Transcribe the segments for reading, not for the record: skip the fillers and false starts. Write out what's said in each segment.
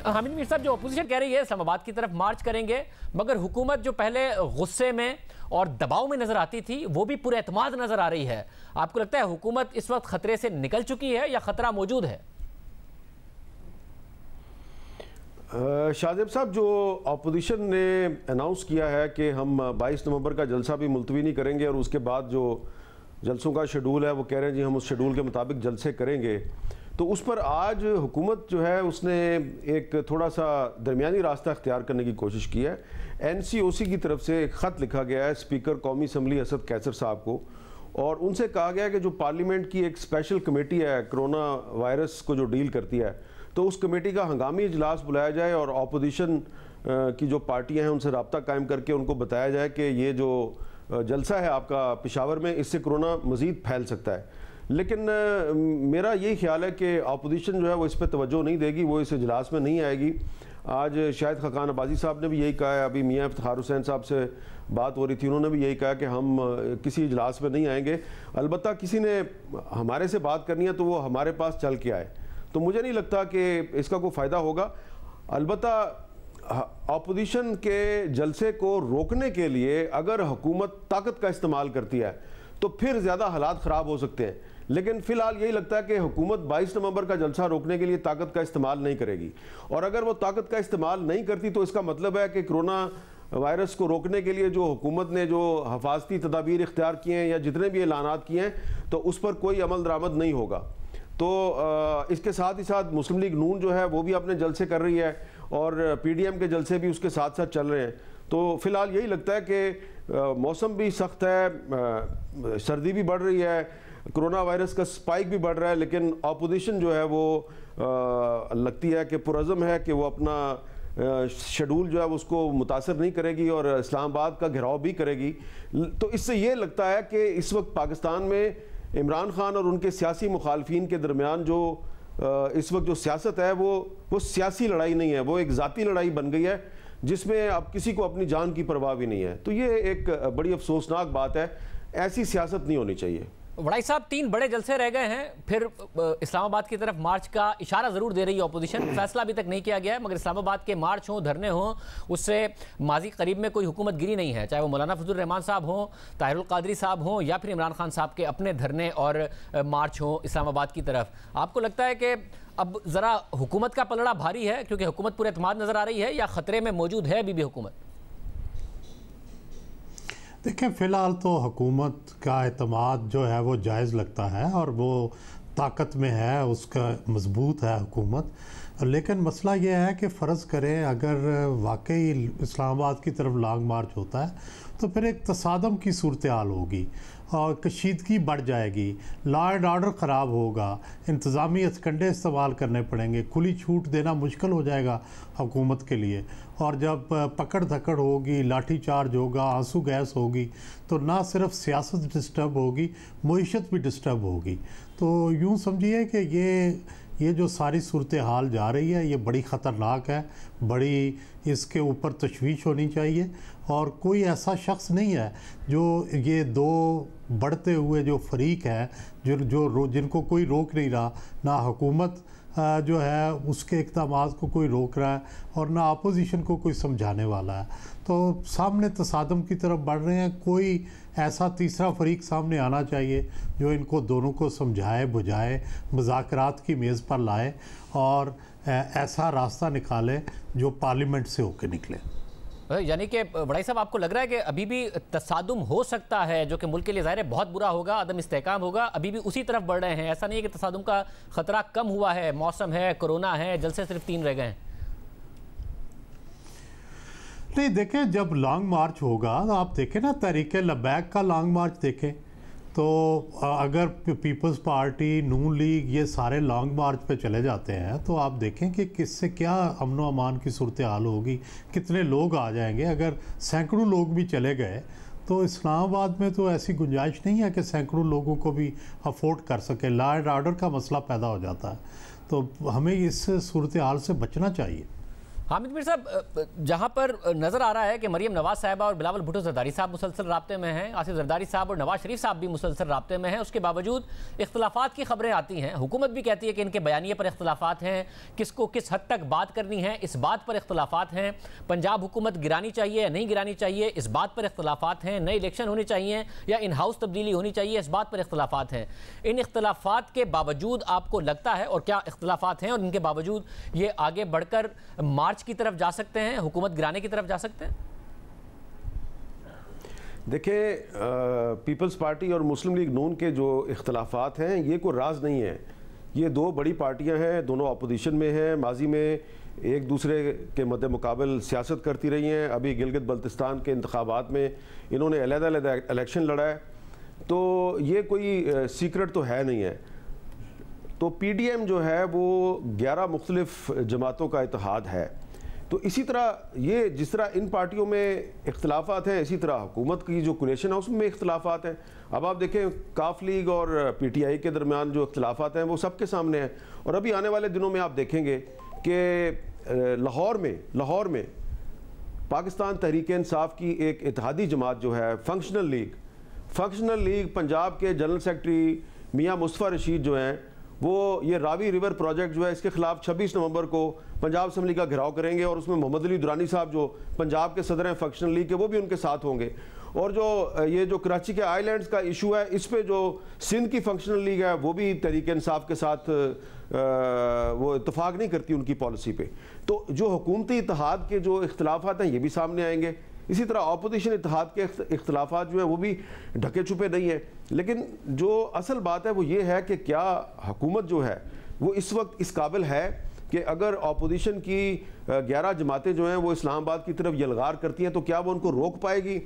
हामिद मीर साहब, जो अपोजिशन कह रही है इस्लामाबाद की तरफ मार्च करेंगे, मगर हुकूमत जो पहले गुस्से में और दबाव में नजर आती थी वो भी पूरे एतमाद नजर आ रही है। आपको लगता है हुकूमत इस वक्त खतरे से निकल चुकी है या खतरा मौजूद है? शाहजेब साहब, जो अपोजिशन ने अनाउंस किया है कि हम 22 नवंबर का जलसा भी मुलतवी नहीं करेंगे और उसके बाद जो जलसों का शेड्यूल है वो कह रहे हैं जी हम उस शेड्यूल के मुताबिक जलसे करेंगे, तो उस पर आज हुकूमत जो है उसने एक थोड़ा सा दरमियानी रास्ता अख्तियार करने की कोशिश की है। NCOC की तरफ से एक ख़त लिखा गया है स्पीकर कौमी असम्बली असद कैसर साहब को, और उनसे कहा गया है कि जो पार्लियामेंट की एक स्पेशल कमेटी है कोरोना वायरस को जो डील करती है, तो उस कमेटी का हंगामी इजलास बुलाया जाए और अपोजिशन की जो पार्टियां हैं उनसे रब्ता कायम करके उनको बताया जाए कि ये जो जलसा है आपका पेशावर में, इससे कोरोना मज़ीद फैल सकता है। लेकिन मेरा यही ख्याल है कि अपोजिशन जो है वो इस पर तवज्जो नहीं देगी, वो इस इजलास में नहीं आएगी। आज शायद खकान अब्बासी साहब ने भी यही कहा है, अभी मियाँ इफ्तिखार हुसैन साहब से बात हो रही थी, उन्होंने भी यही कहा कि हम किसी इजलास में नहीं आएंगे। अलबत्ता किसी ने हमारे से बात करनी है तो वो हमारे पास चल के आए, तो मुझे नहीं लगता कि इसका कोई फ़ायदा होगा। अलबत्ता अपोजिशन के जलसे को रोकने के लिए अगर हुकूमत ताकत का इस्तेमाल करती है तो फिर ज़्यादा हालात ख़राब हो सकते हैं। लेकिन फ़िलहाल यही लगता है कि हुकूमत 22 नवंबर का जलसा रोकने के लिए ताकत का इस्तेमाल नहीं करेगी, और अगर वो ताकत का इस्तेमाल नहीं करती तो इसका मतलब है कि कोरोना वायरस को रोकने के लिए जो हुकूमत ने जो हफाजती तदाबीर इख्तियार किए हैं या जितने भी ऐलानात किए हैं, तो उस पर कोई अमल दरामद नहीं होगा। तो इसके साथ ही साथ मुस्लिम लीग नून जो है वो भी अपने जलसे कर रही है और PDM के जलसे भी उसके साथ साथ चल रहे हैं। तो फ़िलहाल यही लगता है कि मौसम भी सख्त है, सर्दी भी बढ़ रही है, कोरोना वायरस का स्पाइक भी बढ़ रहा है, लेकिन अपोजिशन जो है वो लगती है कि पुरज़म है कि वो अपना शेड्यूल जो है उसको मुतासर नहीं करेगी और इस्लामाबाद का घेराव भी करेगी। तो इससे ये लगता है कि इस वक्त पाकिस्तान में इमरान खान और उनके सियासी मुखालफिन के दरमियान जो इस वक्त जो सियासत है वो सियासी लड़ाई नहीं है, वो एक ज़ाती लड़ाई बन गई है जिसमें अब किसी को अपनी जान की परवाह भी नहीं है। तो ये एक बड़ी अफसोसनाक बात है, ऐसी सियासत नहीं होनी चाहिए। वड़ाई साहब, 3 बड़े जलसे रह गए हैं, फिर इस्लामाबाद की तरफ मार्च का इशारा ज़रूर दे रही है अपोजिशन। फैसला अभी तक नहीं किया गया है, मगर इस्लामाबाद के मार्च हों, धरने हों, उससे माजी करीब में कोई हुकूमत गिरी नहीं है, चाहे वो मौलाना फजल रहमान साहब हों, ताहिरुल कादरी साहब हों, या फिर इमरान खान साहब के अपने धरने और मार्च हों इस्लामाबाद की तरफ। आपको लगता है कि अब ज़रा हुकूमत का पलड़ा भारी है क्योंकि हुकूमत पूरे एतमाद नज़र आ रही है, या ख़तरे में मौजूद है अभी भी हुकूमत? देखें, फ़िलहाल तो हुकूमत का एतमाद जो है वो जायज़ लगता है और वो ताकत में है, उसका मजबूत है हुकूमत। लेकिन मसला ये है कि फ़र्ज़ करें अगर वाकई इस्लामाबाद की तरफ लॉन्ग मार्च होता है तो फिर एक तसादम की सूरत हाल होगी और कशीदगी बढ़ जाएगी, लॉ एंड ऑर्डर ख़राब होगा, इंतज़ामी हथकंडे इस्तेमाल करने पड़ेंगे, खुली छूट देना मुश्किल हो जाएगा हुकूमत के लिए। और जब पकड़ धकड़ होगी, लाठी चार्ज होगा, आंसू गैस होगी, तो ना सिर्फ सियासत डिस्टर्ब होगी, मईशत भी डिस्टर्ब होगी। तो यूँ समझिए कि ये जो सारी सूरत हाल जा रही है ये बड़ी ख़तरनाक है, बड़ी इसके ऊपर तशवीश होनी चाहिए। और कोई ऐसा शख्स नहीं है जो ये 2 बढ़ते हुए जो फरीक हैं जिनको कोई रोक नहीं रहा, ना हुकूमत जो है उसके इक़दामात को कोई रोक रहा है और ना अपोजिशन को कोई समझाने वाला है। तो सामने तसादम की तरफ बढ़ रहे हैं। कोई ऐसा तीसरा फरीक सामने आना चाहिए जो इनको दोनों को समझाए बुझाए, मुज़ाकरात की मेज़ पर लाए और ऐसा रास्ता निकाले जो पार्लियामेंट से होकर निकले। यानी कि वड़ाई साहब, आपको लग रहा है कि अभी भी तसादुम हो सकता है जो कि मुल्क के लिए ज़ाहिर है बहुत बुरा होगा, अदम इस्तेहकाम होगा, अभी भी उसी तरफ बढ़ रहे हैं? ऐसा नहीं है कि तसादुम का ख़तरा कम हुआ है, मौसम है, कोरोना है, जलसे सिर्फ 3 रह गए हैं? नहीं, देखें, जब लॉन्ग मार्च होगा तो आप देखें ना, तहरीक लबैक का लॉन्ग मार्च देखें तो अगर पीपल्स पार्टी, नून लीग ये सारे लॉन्ग मार्च पे चले जाते हैं तो आप देखें कि किससे क्या अमन व अमान की सूरत हाल होगी, कितने लोग आ जाएंगे। अगर सैकड़ों लोग भी चले गए तो इस्लामाबाद में तो ऐसी गुंजाइश नहीं है कि सैकड़ों लोगों को भी अफोर्ड कर सके। लॉ एंड ऑर्डर का मसला पैदा हो जाता है, तो हमें इस सूरत हाल से बचना चाहिए। हामिद मीर साहब, जहां पर नजर आ रहा है कि मरियम नवाज साहिबा और बिलावल भुट्टो जरदारी साहब मुसलसल राब्ते में हैं, आसिफ जरदारी साहब और नवाज शरीफ साहब भी मुसलसल राब्ते में हैं, उसके बावजूद इख्तलाफात की खबरें आती हैं। हुकूमत भी कहती है कि इनके बयानिए पर इख्तलाफात हैं, किसको किस हद तक बात करनी है इस बात पर इख्तलाफात हैं, पंजाब हुकूमत गिरानी चाहिए या नहीं गिरानी चाहिए इस बात पर इख्तलाफात हैं, नए इलेक्शन होने चाहिए या इन हाउस तब्दीली होनी चाहिए इस बात पर इख्तलाफात हैं। इन इख्तलाफात के बावजूद आपको लगता है, और क्या इख्तलाफात हैं और इनके बावजूद ये आगे बढ़कर मार्च की तरफ जा सकते हैं, हुकूमत गिराने की तरफ जा सकते हैं? देखिए, पीपल्स पार्टी और मुस्लिम लीग नून के जो इख्तलाफात हैं ये कोई राज नहीं है। ये दो बड़ी पार्टियां हैं, दोनों अपोजिशन में हैं, माजी में एक दूसरे के मद्दे मुकाबल सियासत करती रही हैं। अभी गिलगित बल्तिस्तान के इंतखाबात में इन्होंने अलग-अलग इलेक्शन लड़ा है, तो ये कोई सीक्रेट तो है नहीं है। तो पीडीएम जो है वो 11 मुख्तलिफ जमातों का इत्तेहाद है। तो इसी तरह ये जिस तरह इन पार्टियों में इख्तलाफात हैं, इसी तरह हुकूमत की जो कोलिशन है उसमें इख्तलाफात हैं। अब आप देखें काफ लीग और पीटीआई के दरमियान जो इख्तलाफात हैं वो सबके सामने हैं। और अभी आने वाले दिनों में आप देखेंगे कि लाहौर में पाकिस्तान तहरीक इंसाफ की एक इत्तेहादी जमात जो है फंक्शनल लीग पंजाब के जनरल सेक्रेटरी मियाँ मुस्तफ़ा रशीद जो हैं वो ये रावी रिवर प्रोजेक्ट जो है इसके खिलाफ 26 नवंबर को पंजाब असम्बली का घेराव करेंगे और उसमें मोहम्मद अली दुरानी साहब जो पंजाब के सदर हैं फंक्शनल लीग के, वो भी उनके साथ होंगे। और जो ये जो कराची के आइलैंड्स का इशू है इस पे जो सिंध की फंक्शनल लीग है वो भी तहरीक इंसाफ के साथ वो इत्तेफाक नहीं करती उनकी पॉलिसी पे। तो जो हुकूमती इत्तेहाद के जो इख्तलाफात हैं ये भी सामने आएंगे। इसी तरह अपोजिशन इत्तेहाद के इख्तलाफात जो हैं वो भी ढके छुपे नहीं है। लेकिन जो असल बात है वो ये है कि क्या हुकूमत जो है वो इस वक्त इस काबिल है कि अगर अपोजिशन की 11 जमातें जो हैं वो इस्लामाबाद की तरफ यलगार करती हैं तो क्या वो उनको रोक पाएगी?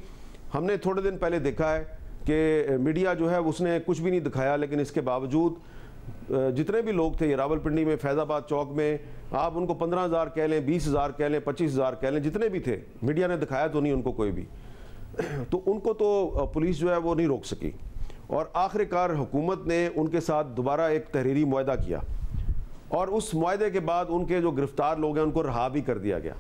हमने थोड़े दिन पहले देखा है कि मीडिया जो है उसने कुछ भी नहीं दिखाया, लेकिन इसके बावजूद जितने भी लोग थे, ये रावलपिंडी में, फैज़ाबाद चौक में, आप उनको 15,000 कह लें, 20,000 कह लें, 25,000 कह लें, जितने भी थे, मीडिया ने दिखाया तो नहीं उनको कोई भी। तो उनको तो पुलिस जो है वो नहीं रोक सकी और आखिरकार हुकूमत ने उनके साथ दोबारा एक तहरीरी मुआहदा किया और उस मुआहदे के बाद उनके जो गिरफ्तार लोग हैं उनको रहा भी कर दिया गया।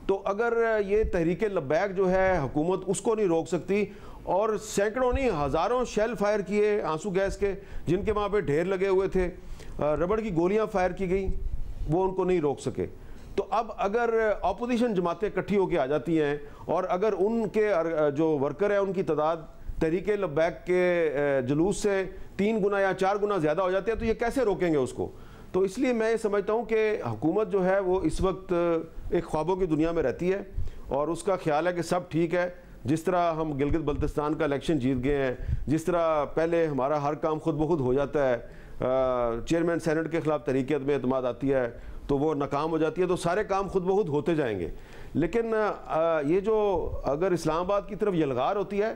तो अगर ये तहरीक लब्बैक जो है हुकूमत उसको नहीं रोक सकती और सैकड़ों नहीं हज़ारों शेल फायर किए आंसू गैस के, जिनके वहाँ पे ढेर लगे हुए थे, रबड़ की गोलियां फायर की गई, वो उनको नहीं रोक सके। तो अब अगर अपोजिशन जमातें इकट्ठी होकर आ जाती हैं और अगर उनके जो वर्कर हैं उनकी तादाद तहरीक लब्बैक के जुलूस से 3 गुना या 4 गुना ज़्यादा हो जाती है तो ये कैसे रोकेंगे उसको? तो इसलिए मैं ये समझता हूँ कि हुकूमत जो है वो इस वक्त एक ख्वाबों की दुनिया में रहती है और उसका ख्याल है कि सब ठीक है। जिस तरह हम गिलगित बल्तिस्तान का इलेक्शन जीत गए हैं, जिस तरह पहले हमारा हर काम खुद ब खुद हो जाता है, चेयरमैन सेनेट के खिलाफ तहरीक में एतमाद आती है तो वो नाकाम हो जाती है, तो सारे काम खुद ब खुद होते जाएंगे। लेकिन ये जो अगर इस्लामाबाद की तरफ यलगार होती है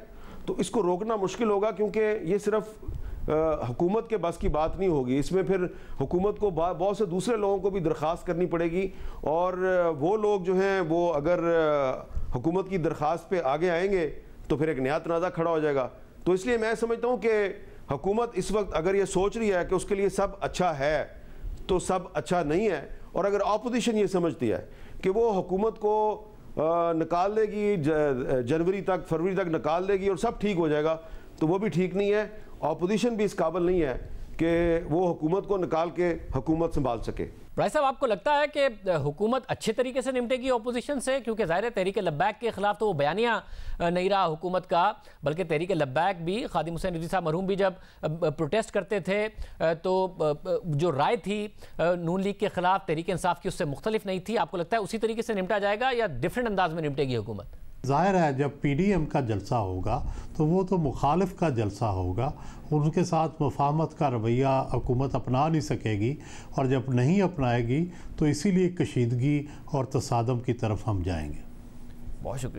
तो इसको रोकना मुश्किल होगा, क्योंकि ये सिर्फ हुकूमत के बस की बात नहीं होगी। इसमें फिर हुकूमत को बहुत से दूसरे लोगों को भी दरख्वास्त करनी पड़ेगी और वो लोग जो हैं वो अगर हुकूमत की दरख्वास्त पे आगे आएंगे तो फिर एक नया तनाज़ा खड़ा हो जाएगा। तो इसलिए मैं समझता हूँ कि हुकूमत इस वक्त अगर ये सोच रही है कि उसके लिए सब अच्छा है तो सब अच्छा नहीं है, और अगर अपोजिशन ये समझती है कि वो हुकूमत को निकाल देगी जनवरी तक, फरवरी तक निकाल देगी और सब ठीक हो जाएगा, तो वो भी ठीक नहीं है। अपोजिशन भी इस काबिल नहीं है कि वो हुकूमत को निकाल के हुकूमत संभाल सके। राय साहब, आपको लगता है कि हुकूमत अच्छे तरीके से निपटेगी अपोजिशन से? क्योंकि ज़ाहिर तहरीक लब्बैक के खिलाफ तो वो बयानिया नहीं रहा हुकूमत का, बल्कि तहरीक लब्बैक भी खादिम हुसैन रिजवी साहब मरहूम भी जब प्रोटेस्ट करते थे तो जो राय थी नून लीग के खिलाफ तहरीक इंसाफ की उससे मुख्तलिफ नहीं थी। आपको लगता है उसी तरीके से निपटा जाएगा या डिफरेंट अंदाज में निपटेगी हुकूमत? ज़ाहिर है जब पीडीएम का जलसा होगा तो वो तो मुखालिफ का जलसा होगा, उनके साथ मुफाहमत का रवैया हुकूमत अपना नहीं सकेगी और जब नहीं अपनाएगी तो इसीलिए कशीदगी और तसादम की तरफ हम जाएंगे। बहुत शुक्रिया।